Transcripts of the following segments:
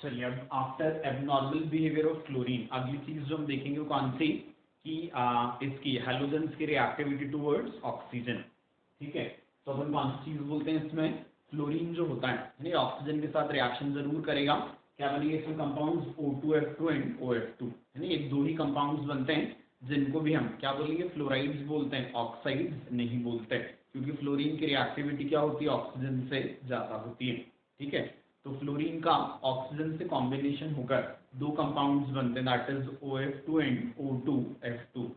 चलिए अब after abnormal behaviour of chlorine अगली चीज जो हम देखेंगे वो कौन सी कि इसकी हैलोजेंस की रिएक्टिविटी टुवर्ड्स ऑक्सीजन। ठीक है, तो अपन कौन सी चीज बोलते हैं इसमें, फ्लोरीन जो होता है यानी ऑक्सीजन के साथ रिएक्शन जरूर करेगा। क्या बनेंगे इसमें कंपाउंड्स O2F2 एंड OF2, यानी एक दो ही कंपाउंड्स बनते हैं जिनको भी हम क्या बोलेंगे, फ्लोराइड्स बोलते हैं, ऑक्साइड्स नहीं बोलते, क्योंकि फ्लोरीन की रिएक्टिविटी क्या होती है, ऑक्सीजन से ज्यादा होती है। ठीक है, तो फ्लोरीन का ऑक्सीजन से कॉम्बिनेशन होकर दो कंपाउंड्स बनते हैं, that is OF2 and O2F2।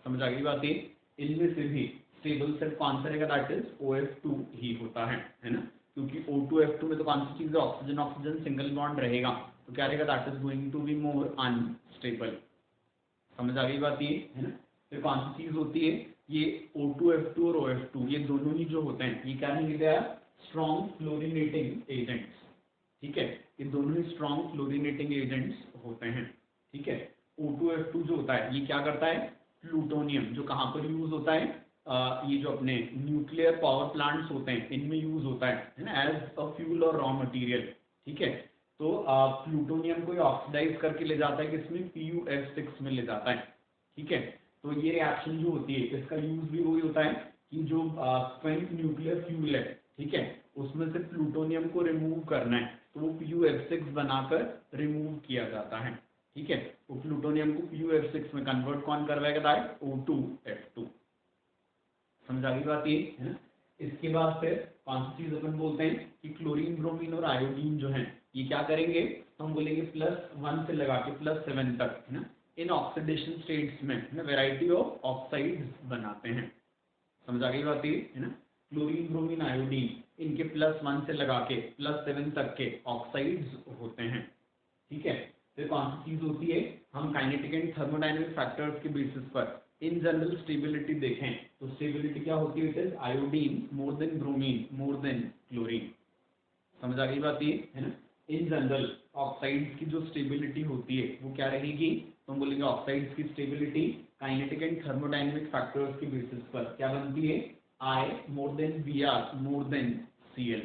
समझ आ गई बात ये, इनमें से भी स्टेबल सेट कौन सा रहेगा, दैट इज OF2 ही होता है ना, क्योंकि O2F2 में तो कौन सी चीज है, ऑक्सीजन ऑक्सीजन सिंगल बॉन्ड रहेगा, तो क्या रहेगा, that is going to be more unstable. समझ आ गई बात ये, है ना। फिर कौन सी चीज होती है, ये O2F2 और OF2 ये दोनों ही जो होते हैं ये क्या रहेंगे, स्ट्रॉन्ग फ्लोरिनेटिंग एजेंट्स। ठीक है, ये दोनों ही स्ट्रॉन्ग फ्लोरिनेटिंग एजेंट्स होते हैं। ठीक है, O2F2 जो होता है ये क्या करता है, प्लूटोनियम जो कहाँ पर यूज होता है, ये जो अपने न्यूक्लियर पावर प्लांट्स होते हैं इनमें यूज होता है ना, एज अ फ्यूल और रॉ मटेरियल। ठीक है, तो प्लूटोनियम को ऑक्सीडाइज करके ले जाता है किसमें, PuF6 में ले जाता है। ठीक है, तो ये रिएक्शन जो होती है इसका यूज भी वही होता है कि जो स्पेंट न्यूक्लियर फ्यूल है, ठीक है, उसमें से प्लूटोनियम को रिमूव करना है तो वो PuF6 बनाकर रिमूव किया जाता है। ठीक है, वो प्लूटोनियम को PuF6 में कन्वर्ट कौन करवाएगा, दैट O2F2। समझ आ गई बात ये, है ना। इसके बाद फिर कौन सी चीज अपन बोलते हैं कि क्लोरीन ब्रोमीन और आयोडीन जो है ये क्या करेंगे, तो हम बोलेंगे +1 से लगा के +7 तक, है ना, इन ऑक्सीडेशन स्टेट्स में है ना वैरायटी ऑफ ऑक्साइड्स बनाते हैं। समझ आ गई बात ये, है ना। क्लोरीन ब्रोमीन आयोडीन इनके +1 से लगा के +7 तक के ऑक्साइड्स होते हैं। ठीक है, फिर कौन सी चीज होती है, हम काइनेटिक एंड थर्मोडायनेमिक फैक्टर्स के बेसिस पर इन जनरल स्टेबिलिटी देखें तो स्टेबिलिटी क्या होती है, it is iodine more than bromine more than chlorine. समझ आ गई बात ये, है ना। इन जनरल ऑक्साइड्स की जो स्टेबिलिटी होती है वो क्या रहेगी, तो हम बोलेंगे ऑक्साइड्स की stability kinetic and thermodynamic factors के बेसिस पर क्या बनती है, I more than Br more than Cl।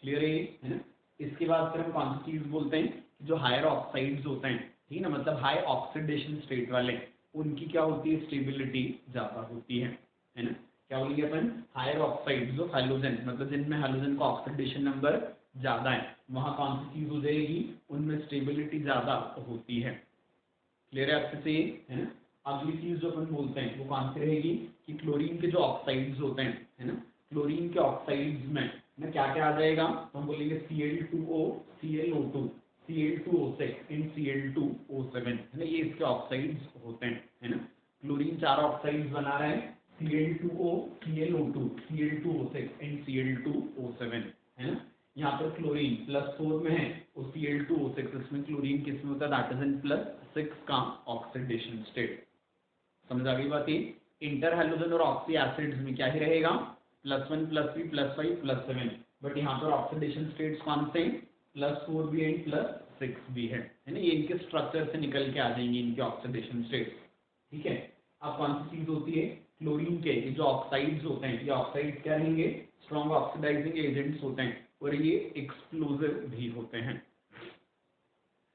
Clear है ना। इसके बाद फिर हम कौन सी चीज बोलते हैं, जो हायर ऑक्साइड्स होते हैं, ठीक है ना, मतलब हाई ऑक्सीडेशन स्टेट वाले, उनकी क्या होती है, स्टेबिलिटी ज्यादा होती है ना। क्या बोलेंगे अपन, हायर ऑक्साइड्स जो हैलोजन, मतलब जिनमें हैलोजन का ऑक्सीडेशन नंबर ज्यादा है वहां कौन सी चीज हो जाएगी, उनमें स्टेबिलिटी ज्यादा होती है। क्लियर है आपसे से, है ना। अगली चीज जो अपन बोलते हैं वो कौन सी रहेगी कि क्लोरीन के जो ऑक्साइड्स होते हैं, है ना, क्लोरीन के ऑक्साइड्स में ना क्या क्या आ जाएगा, तो हम बोलेंगे Cl2O, ClO2, Cl2O6 and Cl2O7, है ना, ये इसके ऑक्साइड्स होते हैं, है ना। क्लोरीन चार ऑक्साइड्स बना रहा है, Cl2O, ClO2, Cl2O6 and Cl2O7, है ना। यहाँ पर क्लोरीन +4 में है और Cl2O6, इसमें क्लोरीन किस में होता है, दैट इज इन +6 का ऑक्सीडेशन स्टेट। समझ आ गई बात ये। इंटर हैलोजन और ऑक्सी एसिड्स में क्या ही रहेगा, +1 +3 +5 +7, बट यहाँ पर ऑक्सीडेशन स्टेट्स कौन से, +4 भी एंड +6 भी है ना, ये इनके स्ट्रक्चर से निकल के आ जाएंगे इनके ऑक्सीडेशन स्टेट्स। ठीक है, अब कौन सी चीज होती है, क्लोरीन के जो ऑक्साइड्स होते हैं ये ऑक्साइड्स क्या रहेंगे, स्ट्रॉन्ग ऑक्सीडाइजिंग एजेंट्स होते हैं और ये एक्सप्लोजिव भी होते हैं।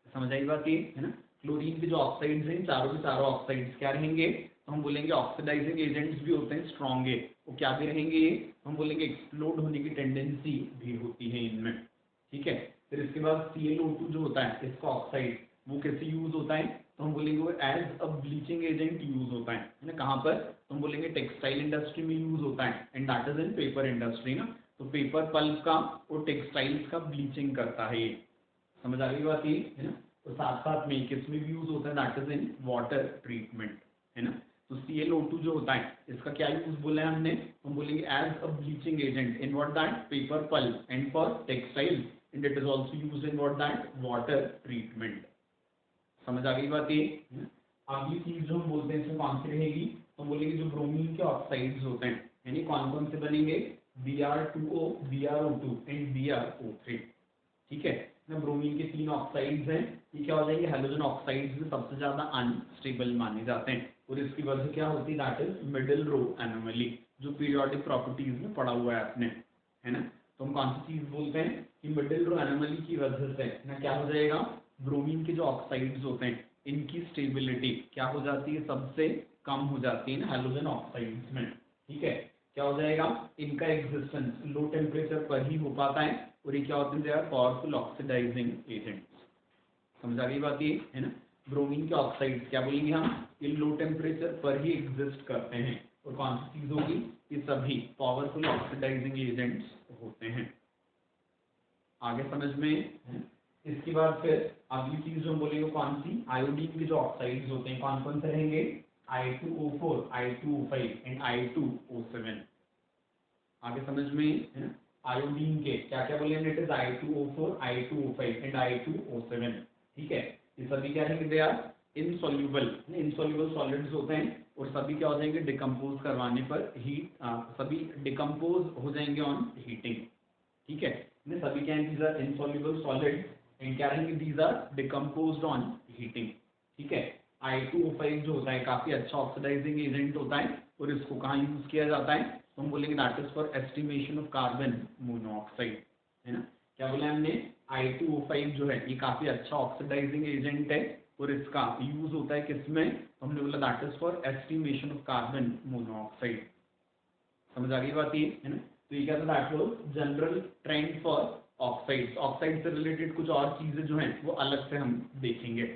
समझ आई बात ये, है ना। क्लोरीन के जो ऑक्साइड्स हैं चारों के चारों ऑक्साइड्स क्या रहेंगे, तो हम बोलेंगे ऑक्सीडाइजिंग एजेंट्स भी होते हैं स्ट्रॉन्ग है, वो क्या भी रहेंगे, हम बोलेंगे एक्सप्लोड होने की टेंडेंसी भी होती है इनमें। ठीक है, फिर इसके बाद ClO2 जो होता है इसका ऑक्साइड वो कैसे यूज होता है, तो हम बोलेंगे वो as a bleaching agent use होता है ना, कहाँ पर, तो हम बोलेंगे टेक्सटाइल इंडस्ट्री में यूज होता है and that is in paper industry ना, तो पेपर पल्प का और टेक्सटाइल्स का ब्लीचिंग करता है ये। समझ आ गई बात ये, है ना। तो साथ साथ में किसमें भी यूज होता है, that is in water treatment, है ना। तो ClO2 जो होता है इसका क्या यूज बोला है हमने, हम बोलेंगे as a bleaching agent in what, that paper pulp and for textile and it is also used in what, that water treatment. समझ आ गई बात ये, है ना? अगली चीज जो हम बोलते हैं इसमें कौन सी रहेगी, तो बोलेंगे जो ब्रोमीन के ऑक्साइड्स होते हैं यानी कौन कौन से बनेंगे, Br2O, BrO2 एंड BrO3। ठीक है ना, ब्रोमीन के 3 ऑक्साइड्स हैं, ये क्या हो जाएंगे, हैलोजन ऑक्साइड्स में सबसे ज्यादा अनस्टेबल माने जाते हैं और इसकी वजह क्या होती है, that is middle row anomaly, जो पीरियोडिक प्रॉपर्टीज में पढ़ा हुआ है आपने, है ना। तो हम कौन सी चीज बोलते हैं कि मिडिल रो एनोमली की वजह से ना क्या हो जाएगा, ब्रोमीन के जो ऑक्साइड्स होते हैं इनकी स्टेबिलिटी क्या हो जाती है, सबसे कम हो जाती है हैलोजन ऑक्साइड्स में। ठीक है, क्या हो जाएगा, इनका एग्जिस्टेंस लो टेम्परेचर पर ही हो पाता है और ये क्या होते हैं, they are powerful oxidising agents. समझ आ गई बात ये है ना। ब्रोमीन के ऑक्साइड्स क्या बोलेंगे हम, ये लो टेम्परेचर पर ही एग्जिस्ट करते हैं और कौन सी चीज होगी, ये सभी पावरफुल ऑक्सीडाइजिंग एजेंट्स होते हैं। आगे समझ में है? इसके बाद फिर अगली चीज जो हम बोलेंगे कौन सी, आयोडीन के जो ऑक्साइड्स होते हैं कौन कौन से रहेंगे, I2O4, I2O5 एंड I2O7। आगे समझ में है ना। आयोडीन के क्या क्या बोलेंगे, it is I2O4, I2O5 and I2O7। ठीक है, ये सभी क्या रहेंगे, they are insoluble, insoluble solids होते हैं और सभी क्या हो जाएंगे, डिकम्पोज करवाने पर हीट, सभी डिकम्पोज हो जाएंगे ऑन हीटिंग। ठीक है, ये सभी क्या हैं, these are insoluble solids and क्या रहेंगे, these are decomposed on heating. ठीक है, I2O5 जो होता है काफी अच्छा ऑक्सीडाइजिंग एजेंट होता है और इसको कहाँ यूज किया जाता है, तो हम बोलेंगे that is for estimation of carbon monoxide, है ना। क्या बोला हमने, I2O5 जो है ये काफी अच्छा ऑक्सीडाइजिंग एजेंट है और इसका यूज होता है किसमें, तो हमने बोला that is for estimation of carbon monoxide. समझ आ गई बात ये है ना। तो ये क्या था, that was general trend for oxides. Oxide से रिलेटेड कुछ और चीजें जो हैं वो अलग से हम देखेंगे।